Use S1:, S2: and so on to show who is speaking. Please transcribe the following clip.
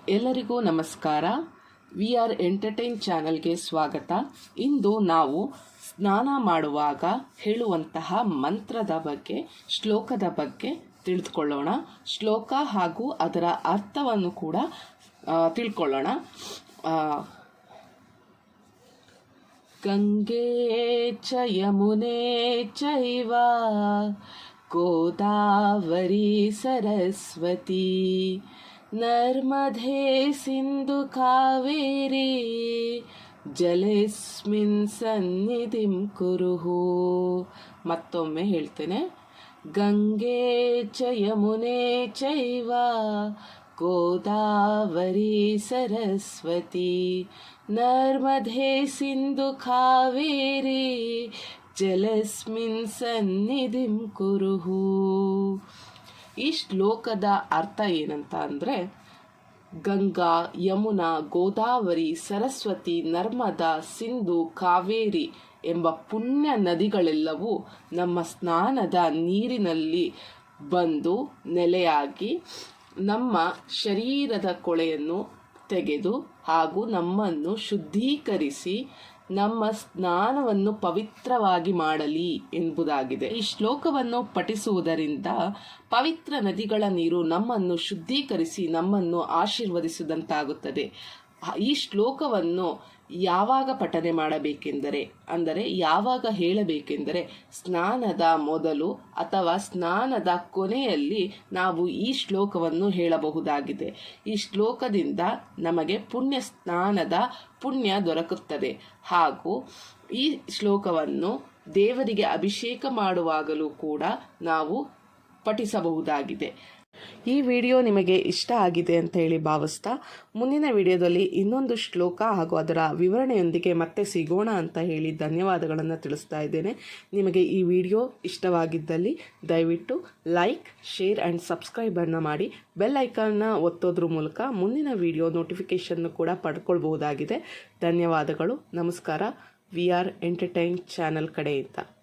S1: ಎಲ್ಲರಿಗೂ ನಮಸ್ಕಾರ. We are entertain ಚಾನಲ್ಗೆ ಸ್ವಾಗತ. ಇಂದು ನಾವು ಸ್ನಾನ ಮಾಡುವಾಗ ಹೇಳುವಂತಹ ಮಂತ್ರದ ಬಗ್ಗೆ, ಶ್ಲೋಕದ ಬಗ್ಗೆ ತಿಳಿದುಕೊಳ್ಳೋಣ. ಶ್ಲೋಕ ಹಾಗೂ ಅದರ ಅರ್ಥವನ್ನು ಕೂಡ ತಿಳ್ಕೊಳ್ಳೋಣ. ಗಂಗೆ ಚ ಯಮುನೆ ಚೈವ ಗೋದಾವರಿ ಸರಸ್ವತಿ ನರ್ಮದೇ ಸಿಂಧು ಕಾವೇರಿ ಜಲೇಸ್ಮಿನ್ ಸನ್ನಿಧಿಂ ಕುರುಹು. ಮತ್ತೊಮ್ಮೆ ಹೇಳ್ತೇನೆ. ಗಂಗೆ ಚ ಯಮುನೆ ಚೈವ ಗೋದಾವರಿ ಸರಸ್ವತಿ ನರ್ಮದೇ ಸಿಂಧು ಕಾವೇರಿ ಜಲಸ್ಮಿನ್ ಸನ್ನಿಧಿಂ ಕುರುಹು. ಈ ಶ್ಲೋಕದ ಅರ್ಥ ಏನಂತ ಅಂದರೆ, ಗಂಗಾ, ಯಮುನಾ, ಗೋದಾವರಿ, ಸರಸ್ವತಿ, ನರ್ಮದಾ, ಸಿಂಧು, ಕಾವೇರಿ ಎಂಬ ಪುಣ್ಯ ನದಿಗಳೆಲ್ಲವೂ ನಮ್ಮ ಸ್ನಾನದ ನೀರಿನಲ್ಲಿ ಬಂದು ನೆಲೆಯಾಗಿ ನಮ್ಮ ಶರೀರದ ಕೊಳೆಯನ್ನು ತೆಗೆದು ಹಾಗೂ ನಮ್ಮನ್ನು ಶುದ್ಧೀಕರಿಸಿ ನಮ್ಮ ಸ್ನಾನವನ್ನು ಪವಿತ್ರವಾಗಿ ಮಾಡಲಿ ಎಂಬುದಾಗಿದೆ. ಈ ಶ್ಲೋಕವನ್ನು ಪಠಿಸುವುದರಿಂದ ಪವಿತ್ರ ನದಿಗಳ ನೀರು ನಮ್ಮನ್ನು ಶುದ್ಧೀಕರಿಸಿ ನಮ್ಮನ್ನು ಆಶೀರ್ವದಿಸಿದಂತಾಗುತ್ತದೆ. ಈ ಶ್ಲೋಕವನ್ನು ಯಾವಾಗ ಪಠನೆ ಮಾಡಬೇಕೆಂದರೆ, ಅಂದರೆ ಯಾವಾಗ ಹೇಳಬೇಕೆಂದರೆ, ಸ್ನಾನದ ಮೊದಲು ಅಥವಾ ಸ್ನಾನದ ಕೊನೆಯಲ್ಲಿ ನಾವು ಈ ಶ್ಲೋಕವನ್ನು ಹೇಳಬಹುದಾಗಿದೆ. ಈ ಶ್ಲೋಕದಿಂದ ನಮಗೆ ಪುಣ್ಯ ಸ್ನಾನದ ಪುಣ್ಯ ದೊರಕುತ್ತದೆ. ಹಾಗೂ ಈ ಶ್ಲೋಕವನ್ನು ದೇವರಿಗೆ ಅಭಿಷೇಕ ಮಾಡುವಾಗಲೂ ಕೂಡ ನಾವು ಪಠಿಸಬಹುದಾಗಿದೆ. ಈ ವಿಡಿಯೋ ನಿಮಗೆ ಇಷ್ಟ ಆಗಿದೆ ಅಂತ ಹೇಳಿ ಭಾವಿಸ್ತಾ, ಮುಂದಿನ ವಿಡಿಯೋದಲ್ಲಿ ಇನ್ನೊಂದು ಶ್ಲೋಕ ಹಾಗೂ ಅದರ ವಿವರಣೆಯೊಂದಿಗೆ ಮತ್ತೆ ಸಿಗೋಣ ಅಂತ ಹೇಳಿ ಧನ್ಯವಾದಗಳನ್ನು ತಿಳಿಸ್ತಾ ಇದ್ದೇನೆ. ನಿಮಗೆ ಈ ವಿಡಿಯೋ ಇಷ್ಟವಾಗಿದ್ದಲ್ಲಿ ದಯವಿಟ್ಟು ಲೈಕ್, ಶೇರ್ ಆ್ಯಂಡ್ ಸಬ್ಸ್ಕ್ರೈಬನ್ನು ಮಾಡಿ. ಬೆಲ್ ಐಕಾನ್ನ ಒತ್ತೋದ್ರ ಮೂಲಕ ಮುಂದಿನ ವಿಡಿಯೋ ನೋಟಿಫಿಕೇಷನ್ನು ಕೂಡ ಪಡ್ಕೊಳ್ಬಹುದಾಗಿದೆ. ಧನ್ಯವಾದಗಳು. ನಮಸ್ಕಾರ. ವಿ ಆರ್ ಎಂಟರ್ಟೈನ್ ಚಾನಲ್ ಕಡೆಯಿಂದ.